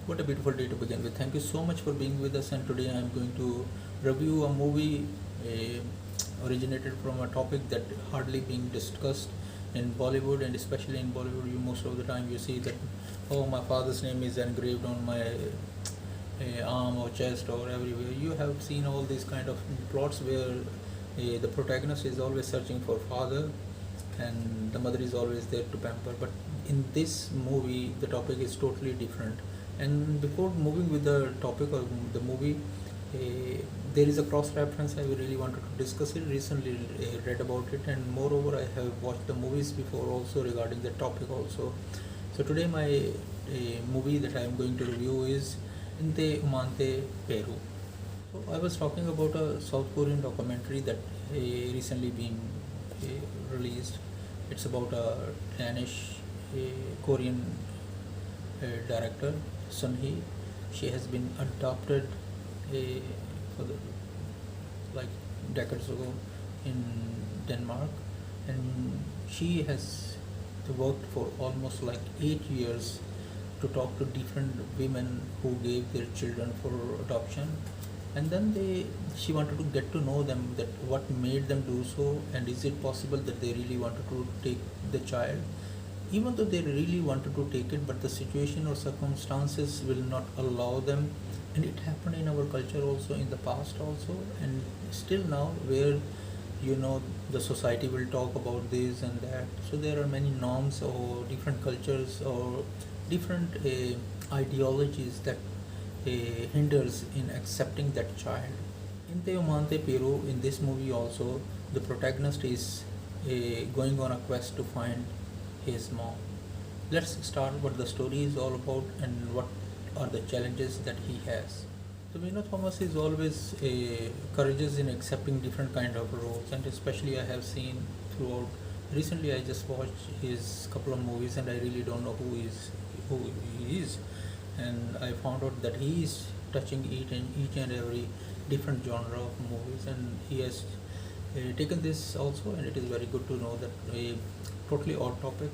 What a beautiful day to begin with. Thank you so much for being with us. And today I'm going to review a movie originated from a topic that hardly being discussed in Bollywood, and especially in Bollywood, you most of the time you see that, oh, my father's name is engraved on my arm or chest or everywhere. You have seen all these kind of plots where the protagonist is always searching for father, and the mother is always there to pamper. But in this movie, the topic is totally different. And before moving with the topic of the movie, there is a cross reference I really wanted to discuss it. Recently read about it, and moreover, I have watched the movies before also regarding the topic also. So today, my movie that I am going to review is Ente Ummante Peru. So I was talking about a South Korean documentary that recently been released. It's about a Danish Korean director, Sun Hee. She has been adopted for the like decades ago in Denmark, and she has worked for almost like 8 years to talk to different women who gave their children for adoption. And then she wanted to get to know them, that what made them do so, and is it possible that they really wanted to take the child, even though they really wanted to take it, but the situation or circumstances will not allow them. And it happened in our culture also, in the past also, and still now, where the society will talk about this and that. So there are many norms or different cultures or different ideologies that hinders in accepting that child. In Ente Ummante Peru, in this movie also, the protagonist is going on a quest to find his mom. Let's start what the story is all about and what are the challenges that he has. So Thomas is always courageous in accepting different kind of roles, and especially I have seen throughout. Recently, I just watched his couple of movies, and I really don't know who he is, and I found out that he is touching each and every different genre of movies, and he has taken this also, and it is very good to know that a totally odd topic,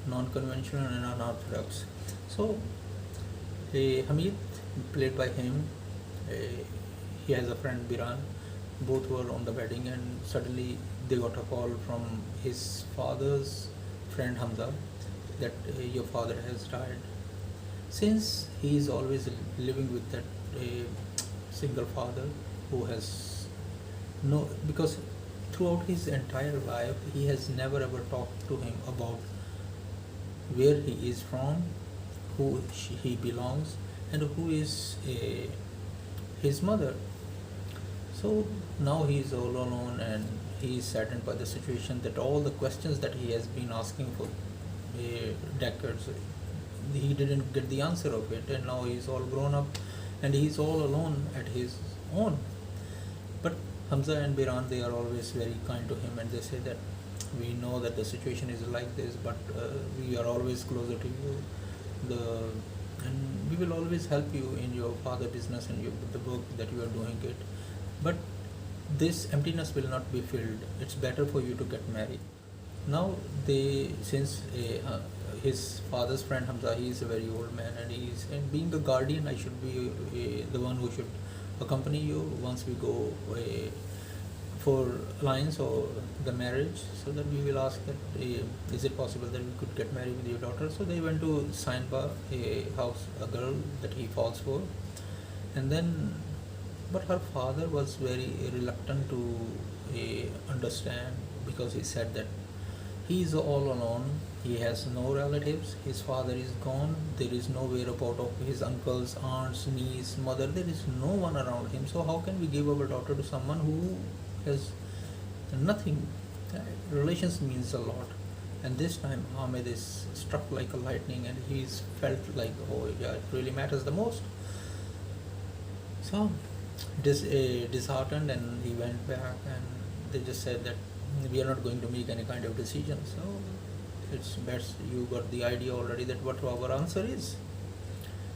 non-conventional and unorthodox. So Hameed, played by him, uh, he has a friend Biran. Both were on the wedding, and suddenly they got a call from his father's friend Hamza that your father has died. Since he is always living with that single father who has no, because throughout his entire life he has never ever talked to him about where he is from, he belongs, and who is his mother. So now he is all alone, and he is saddened by the situation, that all the questions that he has been asking for decades, he didn't get the answer of it, and now he is all grown up, and he is all alone at his own. But Hamza and Biran, they are always very kind to him, and they say that we know that the situation is like this, but we are always closer to you. And we will always help you in your father business and the work that you are doing it. But this emptiness will not be filled. It's better for you to get married. Now since his father's friend Hamza, he is a very old man, and being a guardian, I should be the one who should accompany you once we go for alliance or the marriage, so that we will ask that is it possible that we could get married with your daughter. So they went to Sainba, a house, a girl that he falls for, and then, but her father was very reluctant to understand, because he said that he is all alone, he has no relatives, his father is gone, there is no whereabout of his uncles, aunts, niece, mother, there is no one around him. So how can we give our daughter to someone who has nothing? Relations means a lot. And this time Ahmed is struck like a lightning, and he's felt like, oh yeah, it really matters the most. So disheartened, and he went back, and they just said that we are not going to make any kind of decision. So it's best you got the idea already that what our answer is.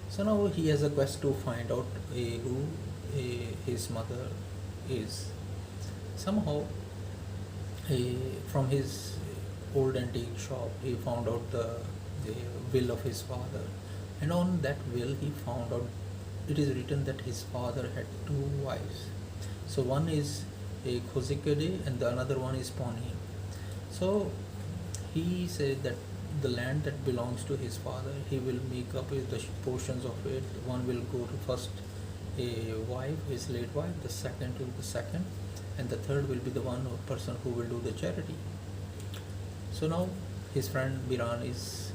So now he has a quest to find out who his mother is. Somehow, from his old antique shop, he found out the will of his father, And on that will he found out, it is written that his father had two wives. So one is a Kozikade and the another one is Poni. So he said that the land that belongs to his father, he will make up with the portions of it. One will go to first a wife, his late wife, the second to the second, and the third will be the one person who will do the charity. So now his friend Biran is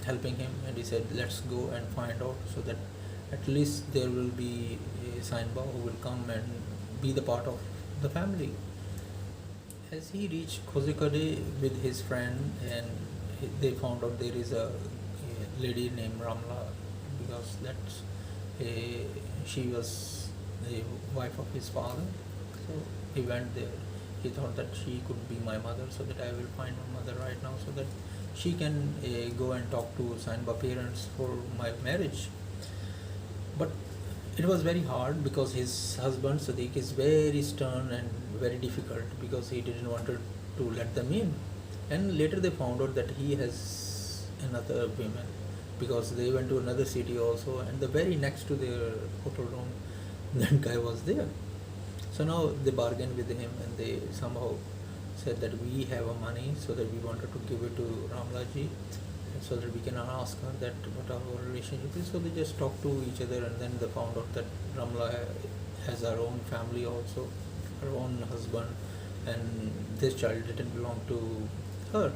helping him, and he said, let's go and find out, so that at least there will be a Sainba who will come and be the part of the family. As he reached Kozhikode with his friend, and they found out there is a lady named Ramla, because that's she was the wife of his father. So he went there. He thought that she could be my mother, so that I will find my mother right now, so that she can go and talk to Sainba parents for my marriage. But it was very hard because his husband Sadiq is very stern and very difficult, because he didn't want to let them in. And later they found out that he has another woman, because they went to another city also, and the very next to their hotel room, that guy was there. So now they bargained with him, and they somehow said that we have a money, so that we wanted to give it to Ramlaji, so that we can ask her that what our relationship is. So they just talked to each other, and then they found out that Ramla has her own family also, her own husband, and this child didn't belong to her.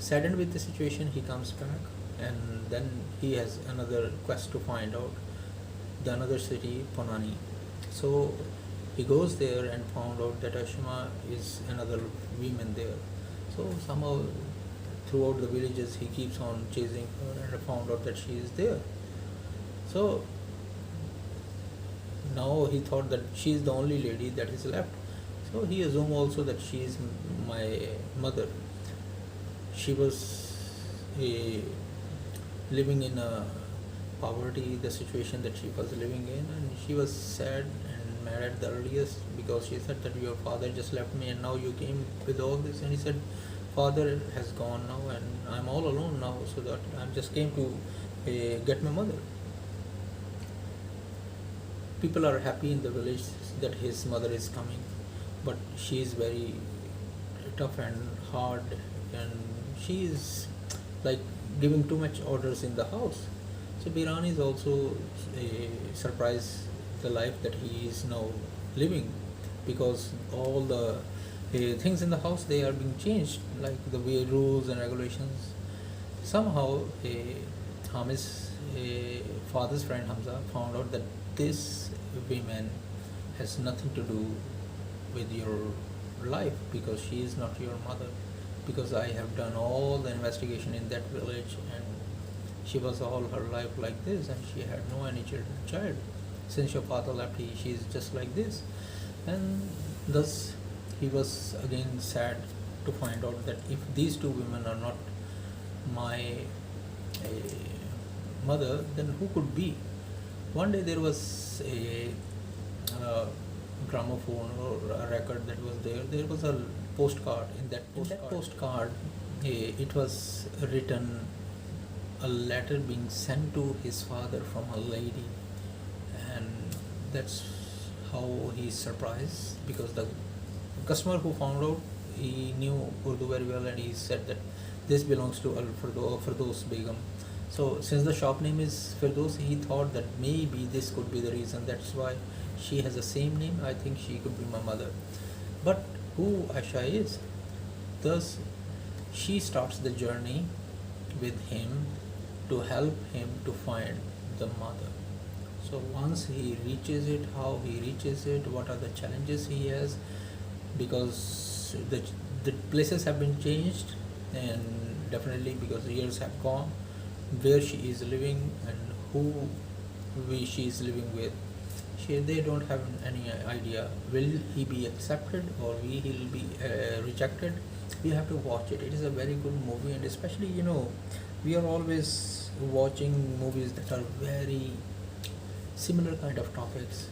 Saddened with the situation, he comes back, and then he has another quest to find out the another city, Ponani. So he goes there and found out that Ashima is another woman there. So somehow throughout the villages he keeps on chasing her, and found out that she is there. So now he thought that she is the only lady that is left. So he assumed also that she is my mother. She was living in a poverty, the situation that she was living in, and she was sad and mad at the earliest, because she said that your father just left me and now you came with all this. And he said, father has gone now and I'm all alone now, so that I just came to get my mother. People are happy in the village that his mother is coming, but she is very tough and hard, and she is like giving too much orders in the house. So Biran is also surprised the life that he is now living, because all the things in the house, they are being changed, like the way rules and regulations. Somehow Hamid's father's friend Hamza found out that this woman has nothing to do with your life, because she is not your mother, because I have done all the investigation in that village, and she was all her life like this, and she had no any child. Since your father left, she is just like this. And thus he was again sad to find out that if these two women are not my mother, then who could be? One day there was a gramophone or a record that was there. There was a postcard. In that postcard, it was written a letter being sent to his father from a lady, and that's how he's surprised, because the customer who found out, he knew Urdu very well, and he said that this belongs to Firdos Begum. So since the shop name is Firdos, he thought that maybe this could be the reason. That's why she has the same name. I think she could be my mother. But who Aisha is? Thus, she starts the journey with him to help him to find the mother. So once he reaches it, how he reaches it, what are the challenges he has, because the places have been changed, and definitely because years have gone, where she is living and who she is living with, they don't have any idea. Will he be accepted or will he be rejected? We have to watch it. It is a very good movie, and especially we are always watching movies that are very similar kind of topics.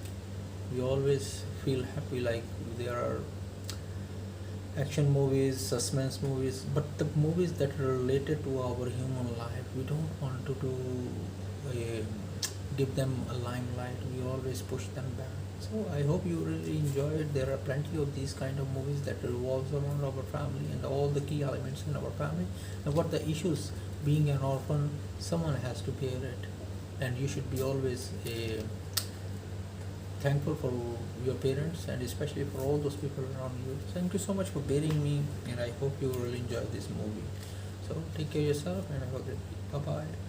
We always feel happy, like there are action movies, suspense movies, but the movies that are related to our human life, we don't want to do uh, give them a limelight. We always push them back. So I hope you really enjoy it. There are plenty of these kind of movies that revolves around our family and all the key elements in our family and what the issues. Being an orphan, someone has to bear it, and you should be always thankful for your parents and especially for all those people around you. Thank you so much for bearing me, and I hope you will enjoy this movie. So take care of yourself and have a great week. Bye bye.